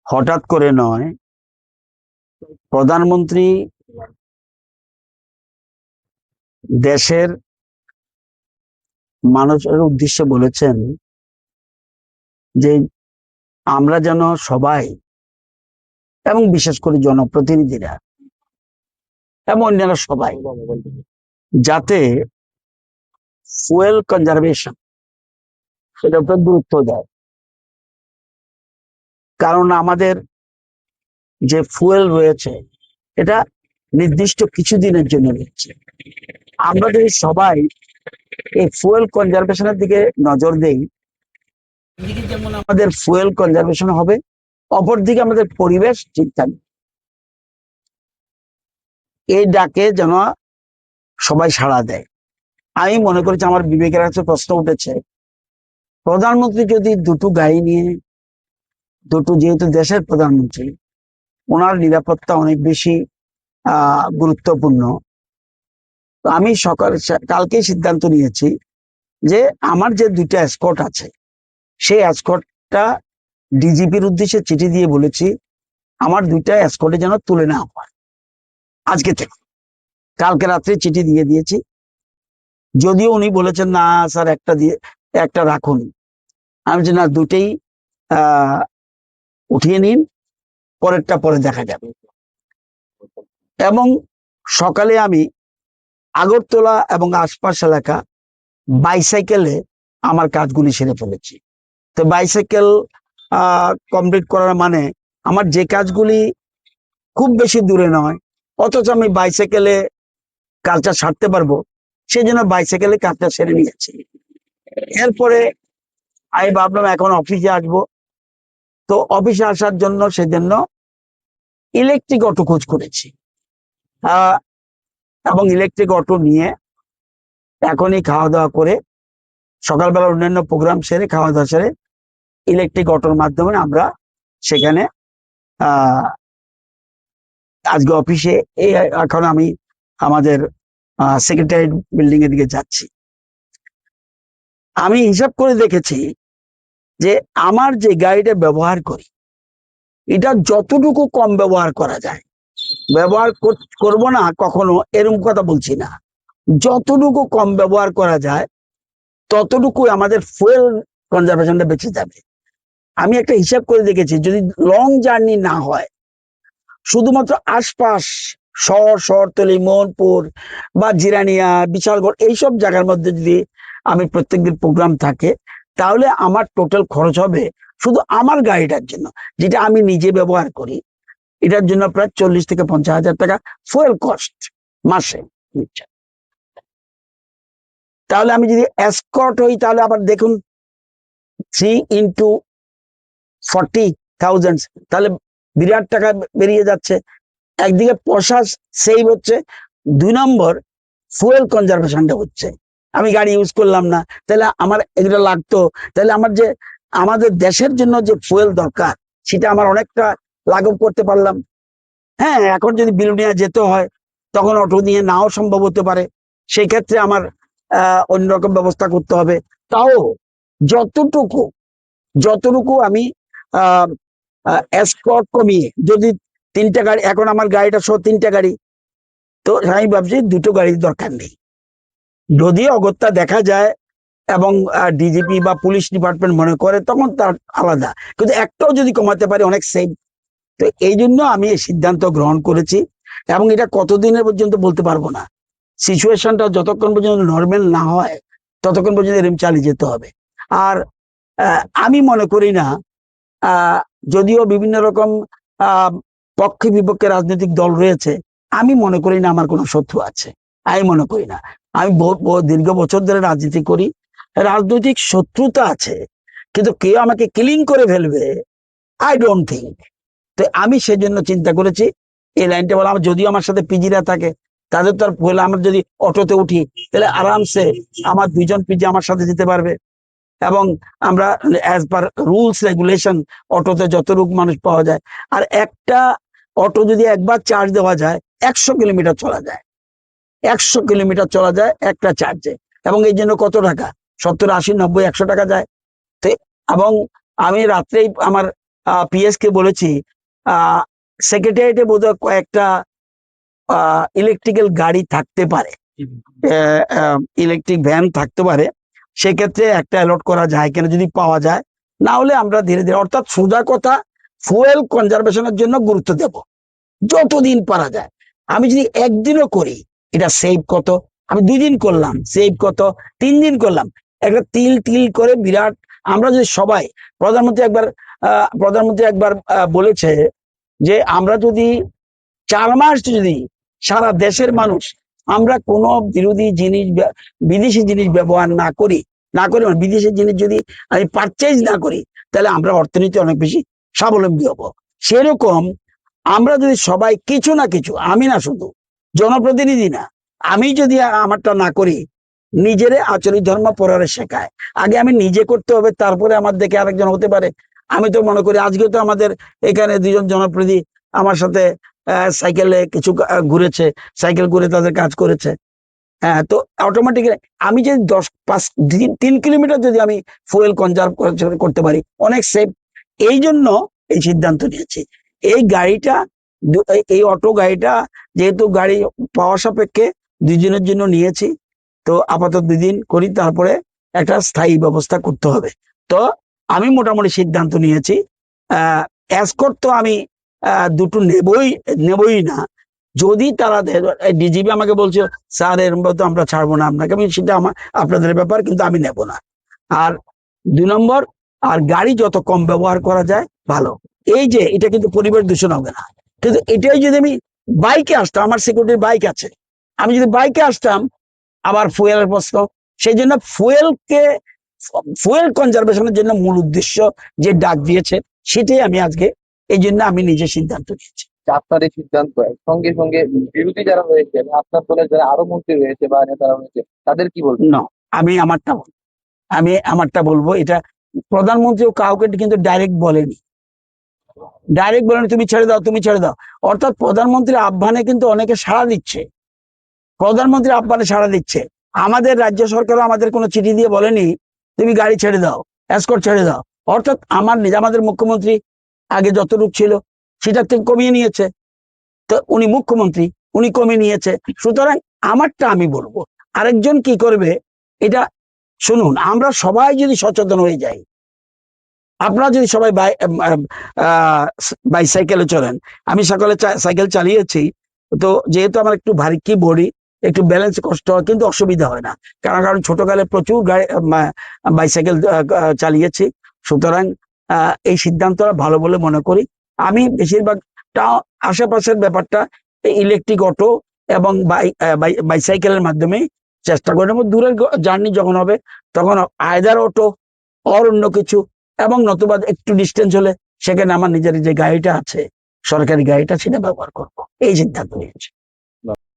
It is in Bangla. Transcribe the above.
হঠাৎ করে নয়, প্রধানমন্ত্রী দেশের মানুষের উদ্দেশ্যে বলেছেন যে আমরা যেন সবাই এবং বিশেষ করে জনপ্রতিনিধিরা এবং অন্যান্য সবাই যাতে ফুয়েল কনজারভেশন সেটার উপর গুরুত্ব দেয়। কারণ আমাদের যে ফুয়েল রয়েছে এটা নির্দিষ্ট কিছুদিনের জন্য রয়েছে। আমরা যদি সবাই এই ফুয়েল কনজারভেশনের দিকে নজর দেই, একদিকে যেমন আমাদের ফুয়েল কনজারভেশন হবে, অপরদিকে আমাদের পরিবেশ ঠিক থাকবে। এই ডাকে যেন সবাই সাড়া দেয়। আমি মনে করছি, আমার বিবেকের কাছে প্রশ্ন উঠেছে, প্রধানমন্ত্রী যদি দুটো গাড়ি নিয়ে যেহেতু দেশের প্রধানমন্ত্রী, ওনার নিরাপত্তা অনেক বেশি গুরুত্বপূর্ণ। তো আমি কালকেই সিদ্ধান্ত নিয়েছি যে আমার যে দুইটা এসকর্ট আছে, সেই এসকর্টটা ডিজিপির উদ্দেশ্যে চিঠি দিয়ে বলেছি আমার দুইটা এসকর্টে যেন তুলে নেওয়া হয় আজকে থেকে। কালকে রাত্রে চিঠি দিয়ে দিয়েছি, যদিও উনি বলেছেন না স্যার একটা রাখুন। আমি বলছি না, দুটেই উঠিয়ে নিন, পরেরটা পরে দেখা যাবে। এবং সকালে আমি আগরতলা এবং আশপাশ এলাকা বাইসাইকেলে আমার কাজগুলি সেরে ফেলেছি। তো বাইসাইকেল কমপ্লিট করার মানে আমার যে কাজগুলি খুব বেশি দূরে নয়, অথচ আমি বাইসাইকেলে কাজটা সারতে পারবো, সেই জন্য বাইসাইকেলে কাজটা সেরে নিয়েছি। এরপরে আমি ভাবলাম এখন অফিসে আসবো, তো অফিসে আসার জন্য সেজন্য ইলেকট্রিক অটো খোঁজ করেছি এবং ইলেকট্রিক অটো নিয়ে এখনই খাওয়া দাওয়া করে, সকালবেলা অন্যান্য প্রোগ্রাম সেরে খাওয়া দাওয়া সেরে ইলেকট্রিক অটোর মাধ্যমে আমরা সেখানে আজকে অফিসে এখন আমি আমাদের সেক্রেটারিয়েট বিল্ডিং এর দিকে যাচ্ছি। আমি হিসাব করে দেখেছি যে আমার যে গাড়িটা ব্যবহার করি, এটা যতটুকু কম ব্যবহার করা যায়, ব্যবহার করব না কখনো এরকম কথা বলছি না, যতটুকু কম ব্যবহার করা যায় ততটুকু আমাদের ফুয়েল কনজারভেশনটা বেঁচে যাবে। আমি একটা হিসাব করে দেখেছি, যদি লং জার্নি না হয়, শুধুমাত্র আশপাশ শহরতলি, মোহনপুর বা জিরানিয়া, বিশালগড় এইসব জায়গার মধ্যে যদি আমি প্রত্যেকদিন প্রোগ্রাম থাকে, তাহলে আমার টোটাল খরচ হবে শুধু আমার গাড়িটার জন্য, যেটা আমি নিজে ব্যবহার করি, এটার জন্য প্রায় 40 থেকে 50 হাজার টাকা ফুয়েল কস্ট মাসে। তাহলে আমি যদি এসকর্ট হই, তাহলে আবার দেখুন 3 into 40,000, তাহলে বিরাট টাকা বেরিয়ে যাচ্ছে। একদিকে পয়সা সেভ হচ্ছে, 2 নম্বর ফুয়েল কনজারভেশনটা হচ্ছে। আমি গাড়ি ইউজ করলাম না, তাহলে আমার এগুলো লাগতো, তাহলে আমাদের দেশের জন্য যে ফুয়েল দরকার সেটা আমার অনেকটা লাঘব করতে পারলাম। হ্যাঁ, এখন যদি বিলুনিয়া যেতে হয় তখন অটো নিয়ে নাও সম্ভব হতে পারে, সেই ক্ষেত্রে আমার অন্যরকম ব্যবস্থা করতে হবে। তাও যতটুকু আমি এসকর্ট কমিয়ে, যদি 3টা গাড়ি, এখন আমার গাড়িটা সহ 3টা গাড়ি, তো আমি ভাবছি 2টো গাড়ির দরকার নেই। যদি অগত্যা দেখা যায় এবং ডিজিপি বা পুলিশ ডিপার্টমেন্ট মনে করে, তখন তার আলাদা, কিন্তু একটাও যদি কমাতে পারে অনেক সেফ। তো এই জন্য আমি এই সিদ্ধান্ত গ্রহণ করেছি, এবং এটা কতদিনের পর্যন্ত বলতে পারবো না। সিচুয়েশনটা যতক্ষণ পর্যন্ত নর্মাল না হয় ততক্ষণ পর্যন্ত এরকম চালিয়ে যেতে হবে। আর আমি মনে করি না, যদিও বিভিন্ন রকম পক্ষে বিপক্ষে রাজনৈতিক দল রয়েছে, আমি মনে করি না আমার কোনো শত্রু আছে। আমি মনে করি না। আমি দীর্ঘ বছর ধরে রাজনীতি করি, রাজনৈতিক শত্রুতা আছে, কিন্তু কেউ আমাকে ক্লিন করে ফেলবে আই ডোন্ট থিঙ্ক। তো আমি সেজন্য চিন্তা করেছি এই লাইনটা বলা। যদিও আমার সাথে পিজিরা থাকে, তাদের তো আর বলে, আমার যদি অটোতে উঠি তাহলে আরামসে আমার 2জন পিজি আমার সাথে যেতে পারবে, এবং আমরা অ্যাজ পার রুলস রেগুলেশন অটোতে যতটুকু মানুষ পাওয়া যায়। আর একটা অটো যদি একবার চার্জ দেওয়া যায় 100 কিলোমিটার চলা যায়, 100 কিলোমিটার চলা যায় একটা চার্জে। এবং এই জন্য কত টাকা, 70, 80, 90, 100 টাকা যায়। তো এবং আমি রাত্রেই আমার পিএস কে বলেছি সেক্রেটারিয়েটে বোধহয় কয়েকটা ইলেকট্রিক্যাল গাড়ি থাকতে পারে, ইলেকট্রিক ভ্যান থাকতে পারে, সেক্ষেত্রে একটা অ্যালট করা যায় কিনা যদি পাওয়া যায়। না হলে আমরা ধীরে ধীরে, অর্থাৎ সোজা কথা, ফুয়েল কনজারভেশনের জন্য গুরুত্ব দেব যতদিন পারা যায়। আমি যদি একদিনও করি এটা সেভ কত, আমি 2 দিন করলাম সেভ কত, 3 দিন করলাম, একটা তিল তিল করে বিরাট। আমরা যদি সবাই, প্রধানমন্ত্রী একবার বলেছে যে আমরা যদি 4 মাস যদি সারা দেশের মানুষ আমরা কোনো বিদেশি জিনিস ব্যবহার না করি মানে বিদেশি জিনিস যদি আমি পারচেজ না করি, তাহলে আমরা অর্থনীতি অনেক বেশি স্বাবলম্বী হব। সেরকম আমরা যদি সবাই কিছু না কিছু, আমি না শুধু জনপ্রতিনিধি না, আমি যদি আমারটা না করি, নিজেরে আচরিত ধর্ম পড়ারে শেখায়। আগে আমি নিজে করতে হবে, তারপরে আমার দেখে আরেকজন হতে পারে। আমি তো মনে করি আজকে তো আমাদের এখানে 2জন জনপ্রতিনিধি আমার সাথে সাইকেলে কিছু ঘুরেছে, সাইকেল ঘুরে তাদের কাজ করেছে। হ্যাঁ, তো অটোমেটিক্যালি আমি যদি 3 কিলোমিটার যদি আমি ফুয়েল কনজার্ভ করতে পারি, অনেক সেফ। এই জন্য এই সিদ্ধান্ত নিয়েছি। এই গাড়িটা, এই অটো গাড়িটা যেহেতু গাড়ি পাওয়া সাপেক্ষে 2 দিনের জন্য নিয়েছি, তো আপাতত 2 দিন করি, তারপরে একটা স্থায়ী ব্যবস্থা করতে হবে। তো আমি মোটামুটি সিদ্ধান্ত নিয়েছি। এসকর্ট তো আমি দুটো নেবই না। যদি তারা ডিজিপি আমাকে বলছে স্যার এরকম তো আমরা ছাড়বো না আপনাকে, আমি সেটা আপনাদের ব্যাপার, কিন্তু আমি নেব না। আর 2 নম্বর, আর গাড়ি যত কম ব্যবহার করা যায় ভালো। এই যে এটা কিন্তু পরিবেশ দূষণ হবে না, কিন্তু এটাই যদি আমি বাইকে আসতাম, আমার সিকিউরিটির বাইক আছে, আমি যদি বাইকে আসতাম, আবার ফুয়েলের প্রশ্ন। সেই জন্য ফুয়েল কনজারভেশনের জন্য মূল উদ্দেশ্য যে ডাক দিয়েছে, সেটাই আমি আজকে, এই জন্য আমি নিজে সিদ্ধান্ত নিয়েছি। আপনার এই সিদ্ধান্ত সঙ্গে সঙ্গে বিরোধী যারা রয়েছে বা আপনার দলের যারা আরো মন্ত্রী রয়েছে বা নেতারা রয়েছে তাদের কি বলবেন? না, আমি আমারটা বলবো। এটা প্রধানমন্ত্রীও কাউকে কিন্তু ডাইরেক্ট বলেনি তুমি ছেড়ে দাও, তুমি ছেড়ে দাও। অর্থাৎ প্রধানমন্ত্রীর আহ্বানে কিন্তু অনেকে সাড়া দিচ্ছে, প্রধানমন্ত্রীর আহ্বানে সাড়া দিচ্ছে। আমাদের রাজ্য সরকারও আমাদের কোনো চিঠি দিয়ে বলেনি তুমি গাড়ি ছেড়ে দাও, এসকর্ট ছেড়ে দাও। অর্থাৎ আমাদের মুখ্যমন্ত্রী আগে যতটুকু ছিল সেটার থেকে কমিয়ে নিয়েছে, তো উনি মুখ্যমন্ত্রী, উনি কমিয়ে নিয়েছে। সুতরাং আমারটা আমি বলবো, আরেকজন কি করবে এটা শুনুন। আমরা সবাই যদি সচেতন হয়ে যাই, আপনারা যদি সবাই বাইসাইকেলে চলেন, আমি সকালে সাইকেল চালিয়েছি, তো যেহেতু আমার একটু ভারী কি বডি, একটু ব্যালেন্স কষ্ট হয়, কিন্তু অসুবিধা হয় না, কারণ ছোটকালে প্রচুর বাইসাইকেল চালিয়েছি। সুতরাং এই সিদ্ধান্তটা ভালো বলে মনে করি। আমি বেশিরভাগ আশেপাশের ব্যাপারটা ইলেকট্রিক অটো এবং বাইসাইকেলের মাধ্যমে চেষ্টা করে নেবো। দূরের জার্নি যখন হবে তখন আয়দার অটো আর অন্য কিছু, এবং নতুবা একটু ডিস্টেন্স হলে সেখানে আমার নিজের যে গাড়িটা আছে, সরকারি গাড়িটা, সেটা ব্যবহার করবো। এই সিদ্ধান্ত নিয়েছি।